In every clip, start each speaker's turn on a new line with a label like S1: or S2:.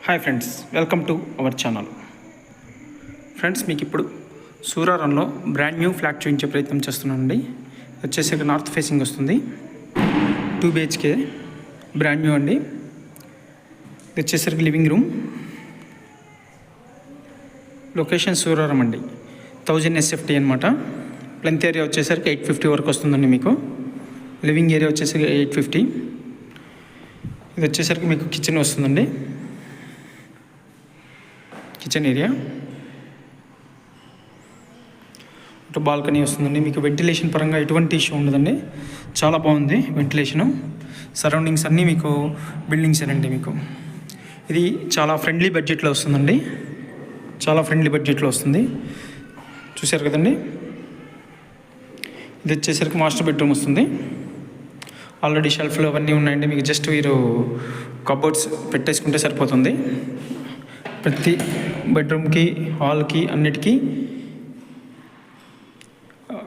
S1: Hi friends, welcome to our channel. Friends, మీకు ఇప్పుడు సూరారంలో brand new flat చూపించే ప్రయత్నం చేస్తున్నానండి. వచ్చేసరికి నార్త్ ఫేసింగ్ వస్తుంది, 2 BHK బ్రాండ్ న్యూ అండి. ఇది వచ్చేసరికి లివింగ్ రూమ్. లొకేషన్ సూరారం అండి, 1000 SFT అనమాట. ప్లెంత్ ఏరియా వచ్చేసరికి 850 వరకు వస్తుందండి మీకు. లివింగ్ ఏరియా వచ్చేసరికి 850. ఇది వచ్చేసరికి మీకు కిచెన్ వస్తుందండి, కిచెన్ ఏరియా. ఇటు బాల్కనీ వస్తుందండి. మీకు వెంటిలేషన్ పరంగా ఎటువంటి ఇష్యూ ఉండదండి, చాలా బాగుంది వెంటిలేషను. సరౌండింగ్స్ అన్నీ మీకు బిల్డింగ్స్ అండి. మీకు ఇది చాలా ఫ్రెండ్లీ బడ్జెట్లో వస్తుందండి, చాలా ఫ్రెండ్లీ బడ్జెట్లో వస్తుంది. చూశారు కదండి. ఇది వచ్చేసరికి మాస్టర్ బెడ్రూమ్ వస్తుంది. ఆల్రెడీ షెల్ఫ్లు అవన్నీ ఉన్నాయండి. మీకు జస్ట్ మీరు కబోర్డ్స్ పెట్టేసుకుంటే సరిపోతుంది. ప్రతి బెడ్రూమ్కి, హాల్కి అన్నిటికీ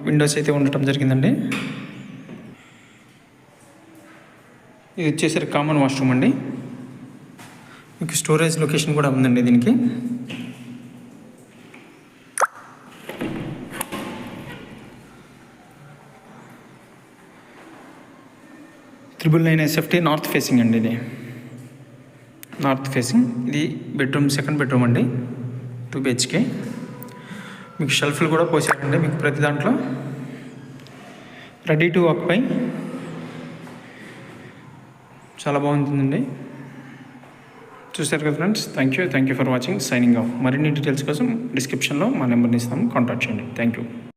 S1: విండోస్ అయితే ఉండటం జరిగిందండి. ఇది వచ్చేసరికి కామన్ వాష్రూమ్ అండి. మీకు స్టోరేజ్ లొకేషన్ కూడా ఉందండి దీనికి. +9 SFT నార్త్ ఫేసింగ్ అండి. ఇది నార్త్ ఫేసింగ్. ఇది బెడ్రూమ్, సెకండ్ బెడ్రూమ్ అండి, 2 BHK. మీకు షెల్ఫ్లు కూడా పోసారండి. మీకు ప్రతి దాంట్లో రెడీ టు ఆక్యుపై, చాలా బాగుంటుందండి. చూసారు కదా friends. Thank you for watching. Signing off. మరిన్ని డీటెయిల్స్ కోసం డిస్క్రిప్షన్లో మా నెంబర్ని ఇస్తాము, కాంటాక్ట్ చేయండి. Thank you.